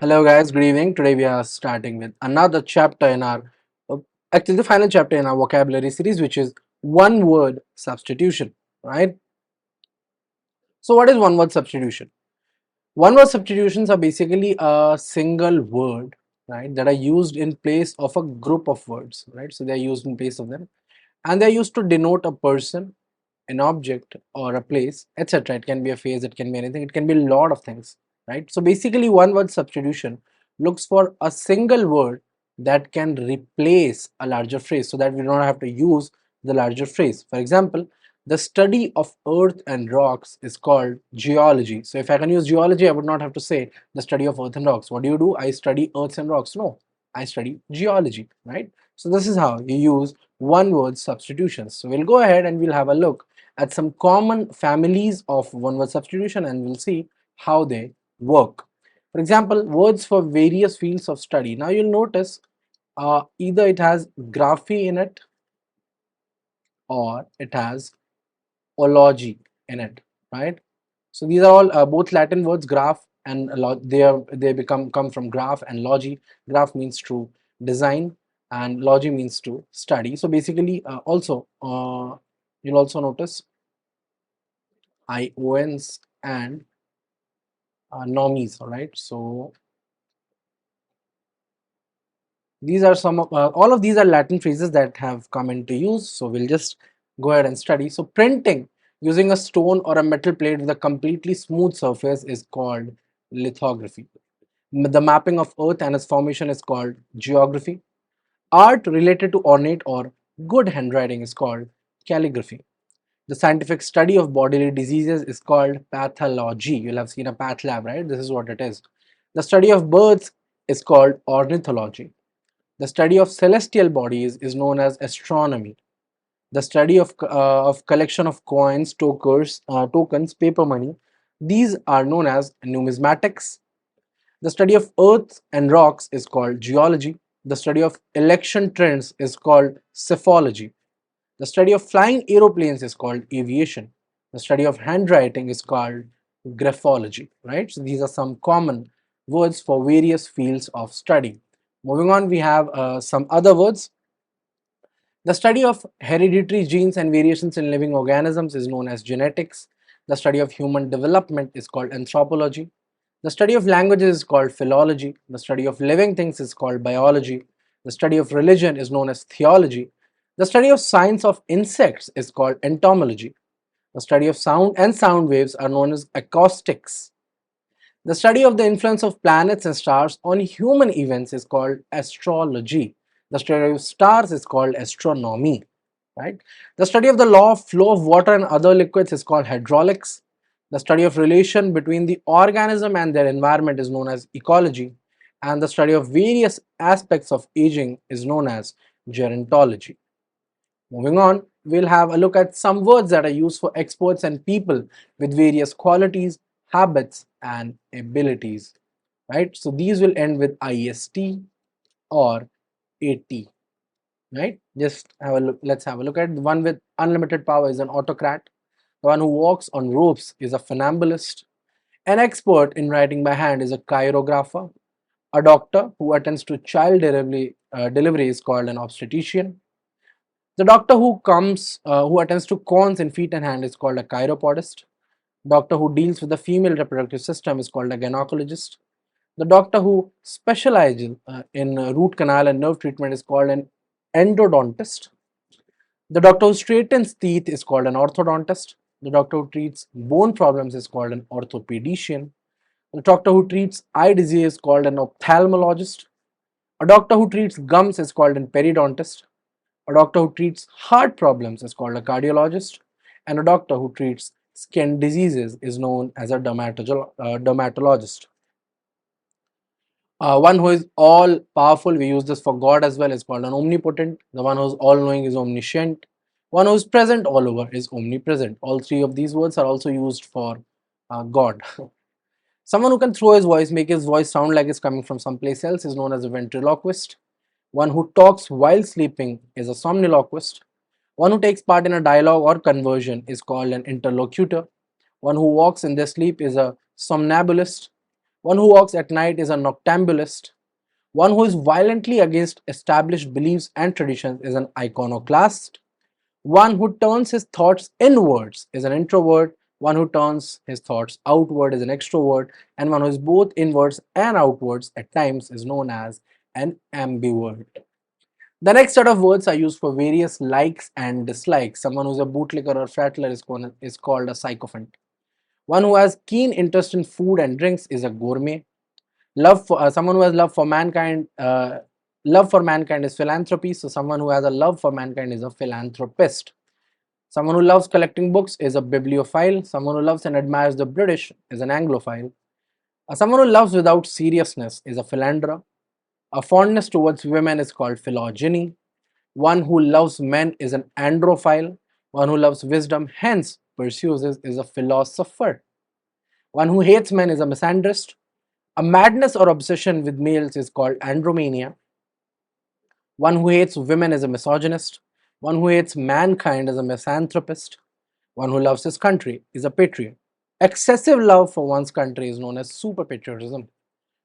Hello guys, good evening. Today we are starting with another chapter in our uh, actually the final chapter in our vocabulary series, which is one word substitution, right? So what is one word substitution? One word substitutions are basically a single word, right, that are used in place of a group of words, right? So they're used in place of them, and they're used to denote a person, an object, or a place, etc. It can be a phase, it can be anything, it can be a lot of things, right? So basically one word substitution looks for a single word that can replace a larger phrase so that we don't have to use the larger phrase. For example, the study of earth and rocks is called geology. So if I can use geology, I would not have to say the study of earth and rocks. What do? I study earths and rocks. No, I study geology, right? So this is how you use one word substitutions. So we'll go ahead and we'll have a look at some common families of one word substitution, and we'll see how they work. For example, words for various fields of study. Now you'll notice either it has graphy in it or it has ology in it, right? So these are all both Latin words, graph and they become come from graph and logy. Graph means to design and logy means to study. So basically, you'll also notice ions and normies. All right, so these are some of all of these are Latin phrases that have come into use. So we'll just go ahead and study. So printing using a stone or a metal plate with a completely smooth surface is called lithography. The mapping of earth and its formation is called geography. Art related to ornate or good handwriting is called calligraphy. The scientific study of bodily diseases is called pathology. You'll have seen a path lab, right? This is what it is. The study of birds is called ornithology. The study of celestial bodies is known as astronomy. The study of collection of coins, tokens, paper money, these are known as numismatics. The study of earth and rocks is called geology. The study of election trends is called psephology. The study of flying aeroplanes is called aviation. The study of handwriting is called graphology, right? So these are some common words for various fields of study. Moving on, we have some other words. The study of hereditary genes and variations in living organisms is known as genetics. The study of human development is called anthropology. The study of languages is called philology. The study of living things is called biology. The study of religion is known as theology. The study of science of insects is called entomology. The study of sound and sound waves are known as acoustics. The study of the influence of planets and stars on human events is called astrology. The study of stars is called astronomy, right? The study of the law of flow of water and other liquids is called hydraulics. The study of relation between the organism and their environment is known as ecology. And the study of various aspects of aging is known as gerontology. Moving on, we'll have a look at some words that are used for experts and people with various qualities, habits, and abilities. Right? So these will end with IST or AT. Right? Just have a look. Let's have a look at the one with unlimited power is an autocrat. The one who walks on ropes is a funambulist. An expert in writing by hand is a chirographer. A doctor who attends to child delivery is called an obstetrician. The doctor who attends to corns in feet and hand is called a chiropodist. Doctor who deals with the female reproductive system is called a gynecologist. The doctor who specializes in root canal and nerve treatment is called an endodontist. The doctor who straightens teeth is called an orthodontist. The doctor who treats bone problems is called an orthopedician. The doctor who treats eye disease is called an ophthalmologist. A doctor who treats gums is called an periodontist. A doctor who treats heart problems is called a cardiologist, and a doctor who treats skin diseases is known as a dermatologist. One who is all powerful, we use this for God as well, is called an omnipotent. The one who is all knowing is omniscient. One who is present all over is omnipresent. All three of these words are also used for God. Someone who can throw his voice, make his voice sound like it's coming from someplace else, is known as a ventriloquist. One who talks while sleeping is a somniloquist. One who takes part in a dialogue or conversion is called an interlocutor. One who walks in their sleep is a somnambulist. One who walks at night is a noctambulist. One who is violently against established beliefs and traditions is an iconoclast. One who turns his thoughts inwards is an introvert. One who turns his thoughts outward is an extrovert. And one who is both inwards and outwards at times is known as an ambivert. The next set of words are used for various likes and dislikes. Someone who's a bootlicker or prattler is called a sycophant. One who has keen interest in food and drinks is a gourmet. Love for someone who has love for mankind is philanthropy. So someone who has a love for mankind is a philanthropist. Someone who loves collecting books is a bibliophile. Someone who loves and admires the British is an Anglophile. Someone who loves without seriousness is a philanderer. A fondness towards women is called phylogeny. One who loves men is an androphile. One who loves wisdom, hence pursues is a philosopher. One who hates men is a misandrist. A madness or obsession with males is called andromania. One who hates women is a misogynist. One who hates mankind is a misanthropist. One who loves his country is a patriot. Excessive love for one's country is known as super patriotism.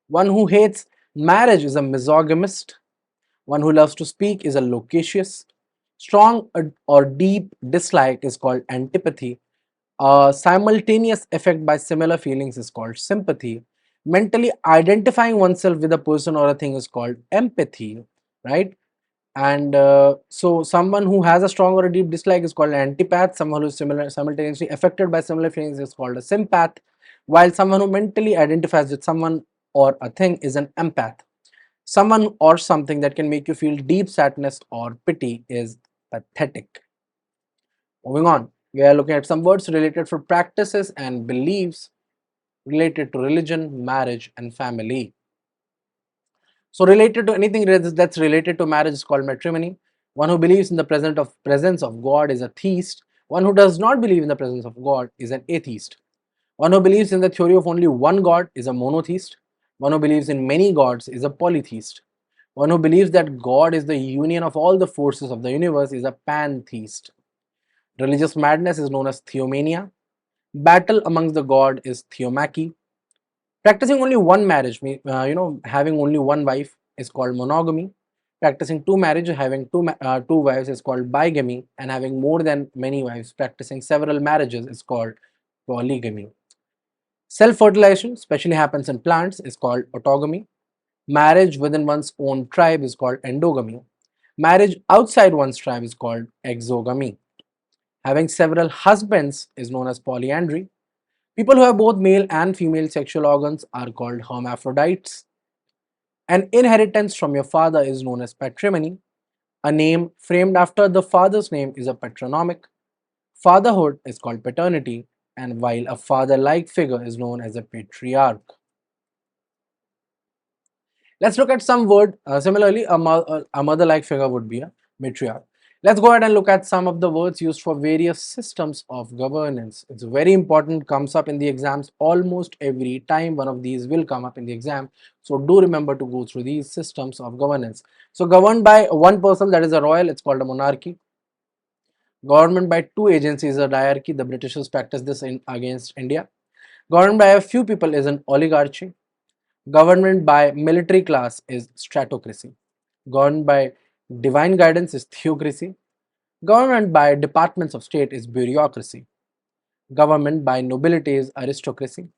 One who hates marriage is a misogamist. One who loves to speak is a loquacious. Strong or deep dislike is called antipathy. A simultaneous effect by similar feelings is called sympathy. Mentally identifying oneself with a person or a thing is called empathy, right? And so someone who has a strong or a deep dislike is called an antipath. Someone who is simultaneously affected by similar feelings is called a sympath, while someone who mentally identifies with someone or a thing is an empath. Someone or something that can make you feel deep sadness or pity is pathetic. Moving on, we are looking at some words related for practices and beliefs related to religion, marriage, and family. So related to anything that's related to marriage is called matrimony. One who believes in the presence of God is a theist. One who does not believe in the presence of God is an atheist. One who believes in the theory of only one God is a monotheist. One who believes in many gods is a polytheist. One who believes that God is the union of all the forces of the universe is a pantheist. Religious madness is known as theomania. Battle amongst the gods is theomachy. Practicing only one marriage, having only one wife is called monogamy. Practicing two marriage, having two wives is called bigamy, and having more than many wives, practicing several marriages is called polygamy. Self-fertilization, especially happens in plants, is called autogamy. Marriage within one's own tribe is called endogamy. Marriage outside one's tribe is called exogamy. Having several husbands is known as polyandry. People who have both male and female sexual organs are called hermaphrodites. An inheritance from your father is known as patrimony. A name framed after the father's name is a patronymic. Fatherhood is called paternity, and while a father-like figure is known as a patriarch. Let's look at some word. Similarly, a mother-like figure would be a matriarch. Let's go ahead and look at some of the words used for various systems of governance. It's very important, comes up in the exams almost every time. One of these will come up in the exam. So do remember to go through these systems of governance. So governed by one person, that is a royal, it's called a monarchy. Government by two agencies is a diarchy. The Britishers practiced this against India. Governed by a few people is an oligarchy. Government by military class is stratocracy. Governed by divine guidance is theocracy. Government by departments of state is bureaucracy. Government by nobility is aristocracy.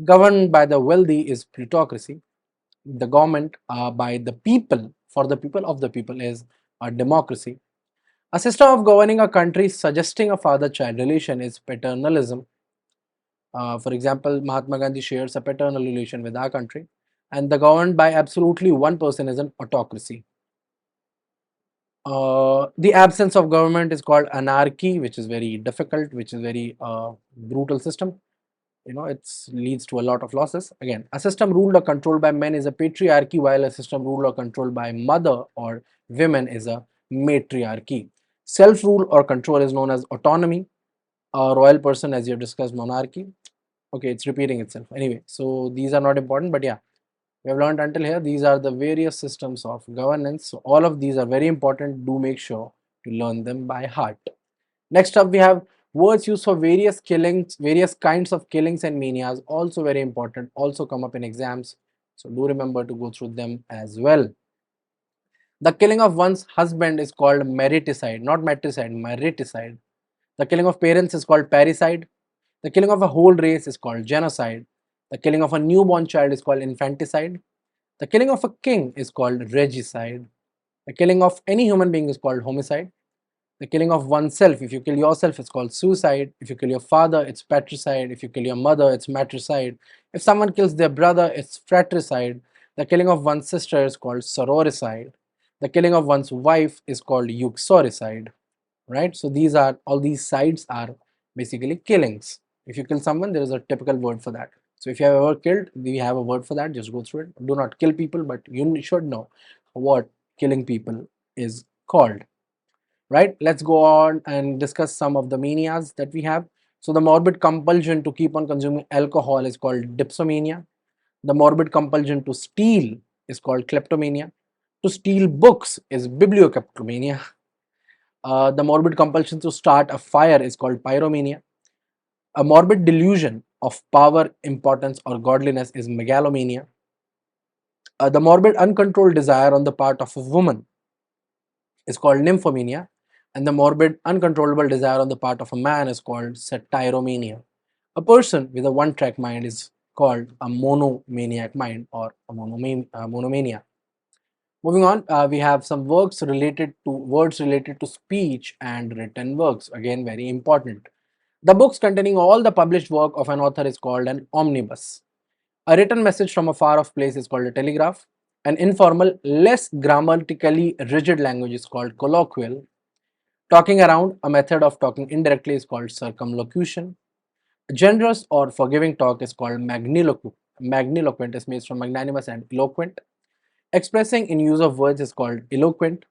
Government by the wealthy is plutocracy. The government by the people, for the people, of the people is a democracy. A system of governing a country suggesting a father-child relation is paternalism. For example, Mahatma Gandhi shares a paternal relation with our country, and the governed by absolutely one person is an autocracy. The absence of government is called anarchy, which is very difficult, which is very brutal system. It leads to a lot of losses. Again, a system ruled or controlled by men is a patriarchy, while a system ruled or controlled by mother or women is a matriarchy. Self-rule or control is known as autonomy. A royal person, as you discussed, monarchy. Okay, it's repeating itself. Anyway, so these are not important, but yeah, we have learned until here. These are the various systems of governance. So all of these are very important. Do make sure to learn them by heart. Next up, we have Words used for various killings, various kinds of killings and manias, also very important, also come up in exams. So do remember to go through them as well. The killing of one's husband is called mariticide, not matricide, mariticide. The killing of parents is called parricide. The killing of a whole race is called genocide. The killing of a newborn child is called infanticide. The killing of a king is called regicide. The killing of any human being is called homicide. The killing of oneself, if you kill yourself, it's called suicide. If you kill your father, it's patricide. If you kill your mother, it's matricide. If someone kills their brother, it's fratricide. The killing of one's sister is called sororicide. The killing of one's wife is called uxoricide. Right? So these are all these sides are basically killings. If you kill someone, there is a typical word for that. So if you have ever killed, we have a word for that. Just go through it. Do not kill people, but you should know what killing people is called. Right? Let's go on and discuss some of the manias that we have. So the morbid compulsion to keep on consuming alcohol is called dipsomania. The morbid compulsion to steal is called kleptomania. To steal books is bibliokleptomania. The morbid compulsion to start a fire is called pyromania. A morbid delusion of power, importance, or godliness is megalomania. The morbid uncontrolled desire on the part of a woman is called nymphomania, and the morbid uncontrollable desire on the part of a man is called satyromania. A person with a one-track mind is called a monomaniac mind or a monomania. Moving on, we have some words related to speech and written works. Again, very important. The books containing all the published work of an author is called an omnibus. A written message from a far off place is called a telegraph. An informal, less grammatically rigid language is called colloquial. Talking around, a method of talking indirectly, is called circumlocution. Generous or forgiving talk is called magniloquent. Magniloquent is made from magnanimous and eloquent. Expressing in use of words is called eloquent.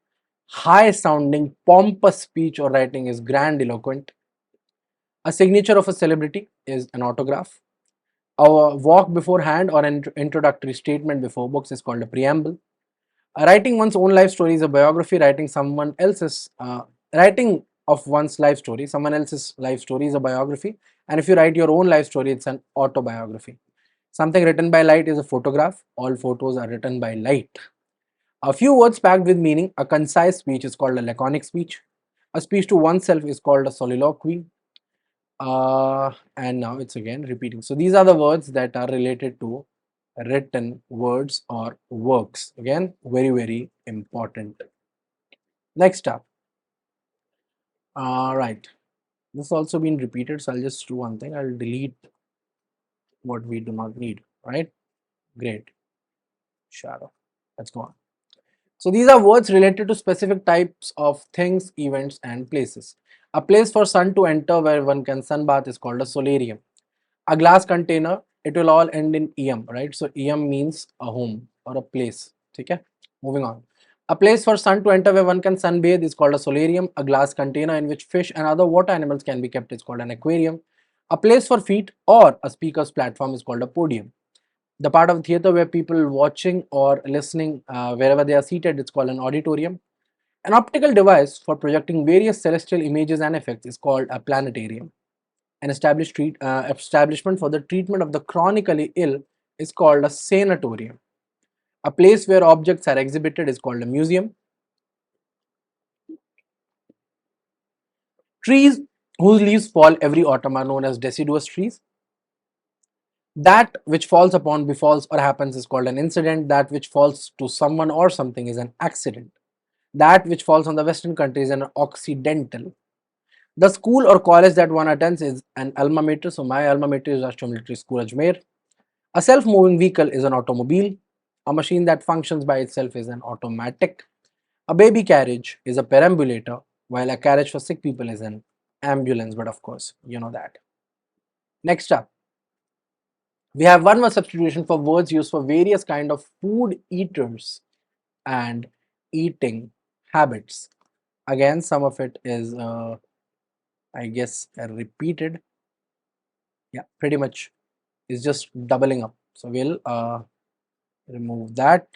High sounding, pompous speech or writing is grandiloquent. A signature of a celebrity is an autograph. A walk beforehand or an introductory statement before books is called a preamble. Writing one's own life story is a biography. Writing of one's life story, someone else's life story, is a biography. And if you write your own life story, it's an autobiography. Something written by light is a photograph. All photos are written by light. A few words packed with meaning. A concise speech is called a laconic speech. A speech to oneself is called a soliloquy. And now it's again repeating. So these are the words that are related to written words or works. Again, very, very important. Next up. Right. This has also been repeated. So I'll just do one thing. I'll delete what we do not need. Right. Great. Shadow. Let's go on. So these are words related to specific types of things, events, and places. A place for sun to enter where one can sunbath is called a solarium. A glass container, it will all end in em, right? So em means a home or a place. Okay, moving on. A place for sun to enter where one can sunbathe is called a solarium. A glass container in which fish and other water animals can be kept is called an aquarium. A place for feet or a speaker's platform is called a podium. The part of the theater where people watching or listening wherever they are seated, it's called an auditorium. An optical device for projecting various celestial images and effects is called a planetarium. An establishment for the treatment of the chronically ill is called a sanatorium. A place where objects are exhibited is called a museum. Trees whose leaves fall every autumn are known as deciduous trees. That which falls upon, befalls, or happens is called an incident. That which falls to someone or something is an accident. That which falls on the Western country is an occidental. The school or college that one attends is an alma mater. So my alma mater is Rashtriya Military School Ajmer. A self-moving vehicle is an automobile. A machine that functions by itself is an automatic. A baby carriage is a perambulator, while a carriage for sick people is an ambulance. But of course, you know that. Next up, we have one more substitution for words used for various kind of food eaters and eating habits. Again, some of it is, I guess, repeated. Yeah, pretty much is just doubling up. So we'll remove that.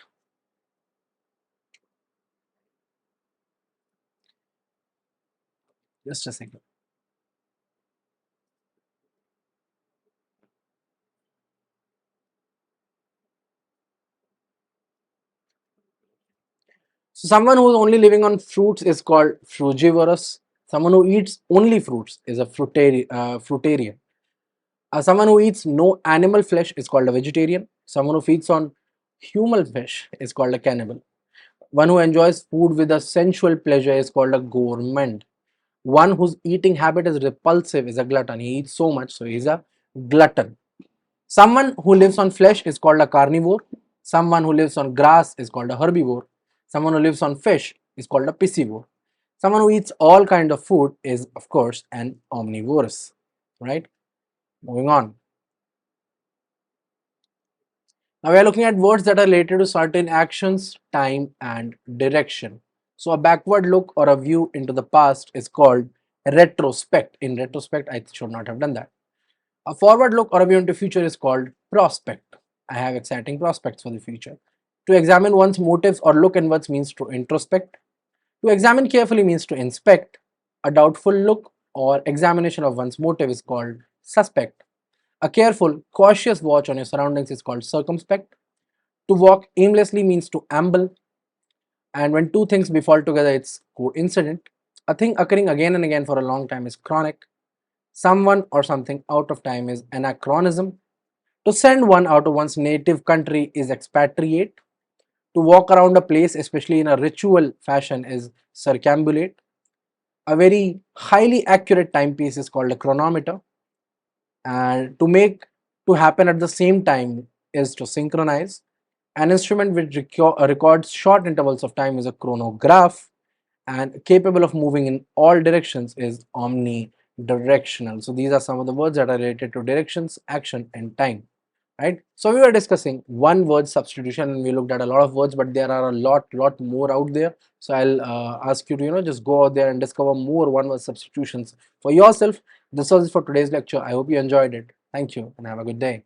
Just a second. So someone who is only living on fruits is called frugivorous. Someone who eats only fruits is a fruitarian. Someone who eats no animal flesh is called a vegetarian. Someone who feeds on human fish is called a cannibal. One who enjoys food with a sensual pleasure is called a gourmand. One whose eating habit is repulsive is a glutton. He eats so much, so he's a glutton. Someone who lives on flesh is called a carnivore. Someone who lives on grass is called a herbivore. Someone who lives on fish is called a piscivore. Someone who eats all kind of food is, of course, an omnivorous. Right? Moving on. Now we are looking at words that are related to certain actions, time, and direction. So a backward look or a view into the past is called retrospect. In retrospect, I should not have done that. A forward look or a view into future is called prospect. I have exciting prospects for the future. To examine one's motives or look inwards means to introspect. To examine carefully means to inspect. A doubtful look or examination of one's motive is called suspect. A careful, cautious watch on your surroundings is called circumspect. To walk aimlessly means to amble. And when two things befall together, it's coincident. A thing occurring again and again for a long time is chronic. Someone or something out of time is anachronism. To send one out of one's native country is expatriate. To walk around a place, especially in a ritual fashion, is circambulate. A very highly accurate timepiece is called a chronometer. And to make to happen at the same time is to synchronize. An instrument which records short intervals of time is a chronograph, and capable of moving in all directions is omnidirectional. So these are some of the words that are related to directions, action, and time. Right. So we were discussing one word substitution, and we looked at a lot of words, but there are a lot more out there. So I'll ask you to just go out there and discover more one word substitutions for yourself. This was it for today's lecture. I hope you enjoyed it. Thank you and have a good day.